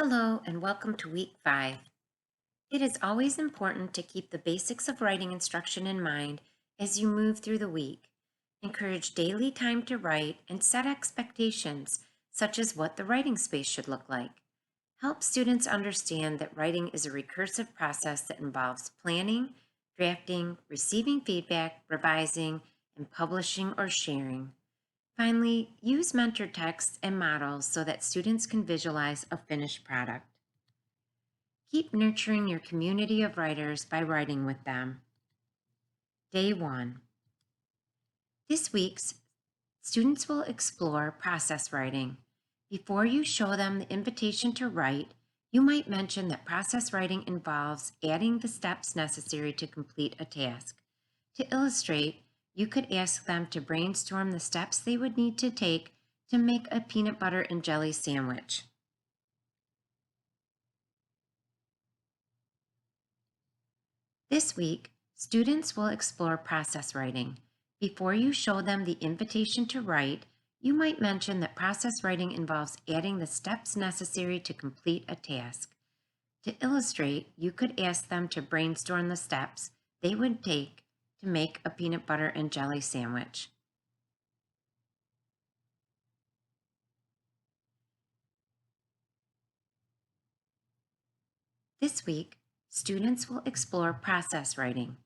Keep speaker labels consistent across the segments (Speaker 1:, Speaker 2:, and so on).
Speaker 1: Hello and welcome to week 5. It is always important to keep the basics of writing instruction in mind as you move through the week. Encourage daily time to write and set expectations, such as what the writing space should look like. Help students understand that writing is a recursive process that involves planning, drafting, receiving feedback, revising, and publishing or sharing. Finally, use mentor texts and models so that students can visualize a finished product. Keep nurturing your community of writers by writing with them. Day 1. This week's students will explore process writing. Before you show them the invitation to write, you might mention that process writing involves adding the steps necessary to complete a task. To illustrate, you could ask them to brainstorm the steps they would need to take to make a peanut butter and jelly sandwich. This week, students will explore process writing. Before you show them the invitation to write, you might mention that process writing involves adding the steps necessary to complete a task. To illustrate, you could ask them to brainstorm the steps they would take to make a peanut butter and jelly sandwich. This week, students will explore process writing.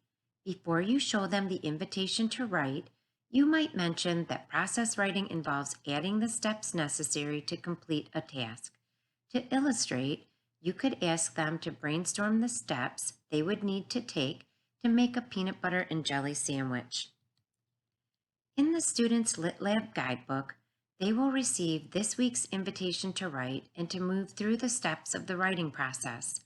Speaker 1: Before you show them the invitation to write, you might mention that process writing involves adding the steps necessary to complete a task. To illustrate, you could ask them to brainstorm the steps they would need to take to make a peanut butter and jelly sandwich. In the Students Lit Lab guidebook, they will receive this week's invitation to write and to move through the steps of the writing process.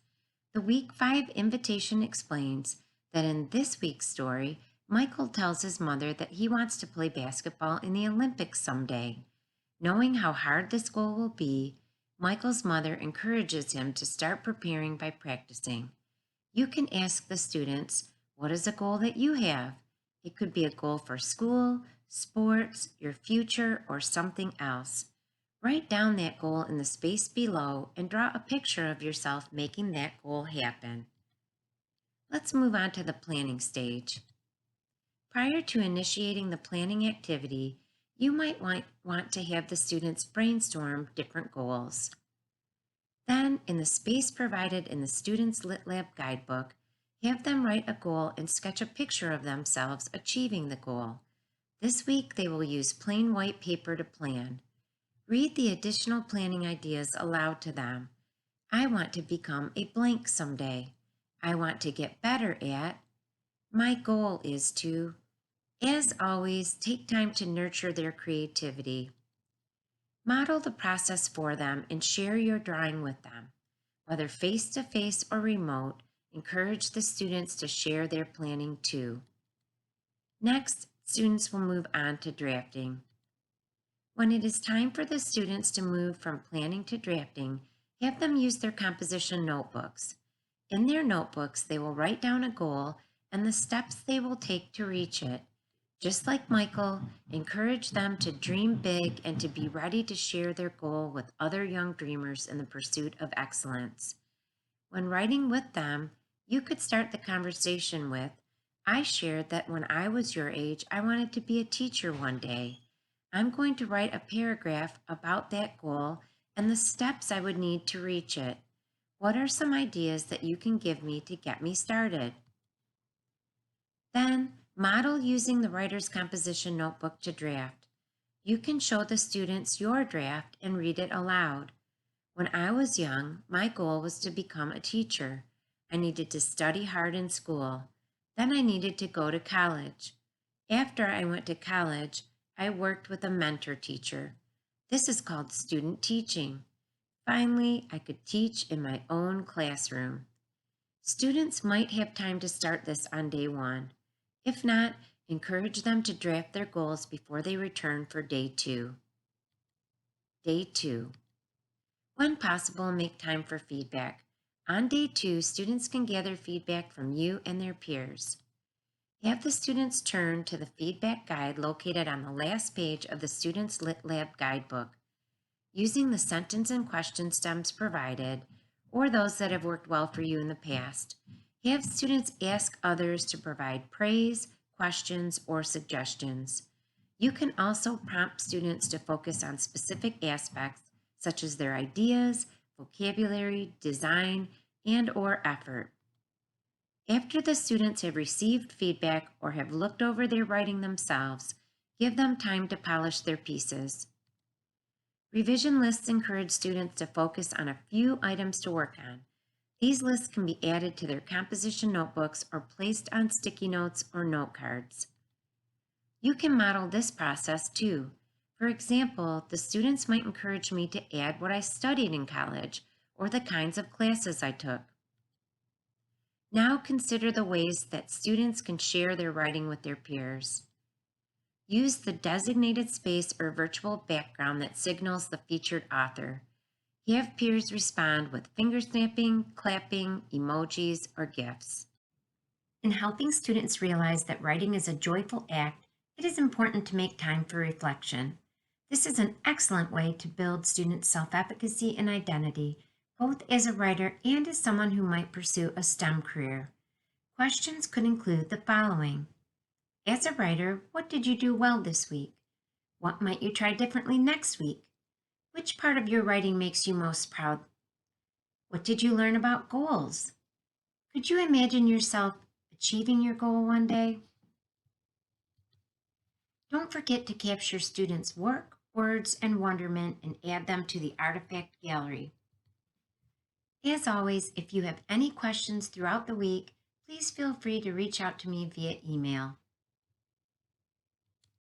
Speaker 1: The Week 5 invitation explains that in this week's story, Michael tells his mother that he wants to play basketball in the Olympics someday. Knowing how hard this goal will be, Michael's mother encourages him to start preparing by practicing. You can ask the students, what is a goal that you have? It could be a goal for school, sports, your future, or something else. Write down that goal in the space below and draw a picture of yourself making that goal happen. Let's move on to the planning stage. Prior to initiating the planning activity, you might want to have the students brainstorm different goals. Then, in the space provided in the Students Lit Lab guidebook, have them write a goal and sketch a picture of themselves achieving the goal. This week, they will use plain white paper to plan. Read the additional planning ideas aloud to them. I want to become a blank someday. I want to get better at. My goal is to. As always, take time to nurture their creativity. Model the process for them and share your drawing with them. Whether face to face or remote, encourage the students to share their planning too. Next, students will move on to drafting. When it is time for the students to move from planning to drafting, have them use their composition notebooks. In their notebooks, they will write down a goal and the steps they will take to reach it. Just like Michael, encourage them to dream big and to be ready to share their goal with other young dreamers in the pursuit of excellence. When writing with them, you could start the conversation with, I shared that when I was your age, I wanted to be a teacher one day. I'm going to write a paragraph about that goal and the steps I would need to reach it. What are some ideas that you can give me to get me started? Then, model using the writer's composition notebook to draft. You can show the students your draft and read it aloud. When I was young, my goal was to become a teacher. I needed to study hard in school. Then I needed to go to college. After I went to college, I worked with a mentor teacher. This is called student teaching. Finally, I could teach in my own classroom. Students might have time to start this on day 1. If not, encourage them to draft their goals before they return for day 2. Day 2. When possible, make time for feedback. On day 2, students can gather feedback from you and their peers. Have the students turn to the feedback guide located on the last page of the Students Lit Lab guidebook. using the sentence and question stems provided, or those that have worked well for you in the past. Have students ask others to provide praise, questions, or suggestions. You can also prompt students to focus on specific aspects such as their ideas, vocabulary, design, and or effort. After the students have received feedback or have looked over their writing themselves, give them time to polish their pieces. Revision lists encourage students to focus on a few items to work on. These lists can be added to their composition notebooks or placed on sticky notes or note cards. You can model this process too. For example, the students might encourage me to add what I studied in college or the kinds of classes I took. Now consider the ways that students can share their writing with their peers. Use the designated space or virtual background that signals the featured author. Have peers respond with finger snapping, clapping, emojis, or GIFs. In helping students realize that writing is a joyful act, it is important to make time for reflection. This is an excellent way to build students' self-efficacy and identity, both as a writer and as someone who might pursue a STEM career. Questions could include the following. As a writer, what did you do well this week? What might you try differently next week? Which part of your writing makes you most proud? What did you learn about goals? Could you imagine yourself achieving your goal one day? Don't forget to capture students' work, words, and wonderment and add them to the artifact gallery. As always, if you have any questions throughout the week, please feel free to reach out to me via email.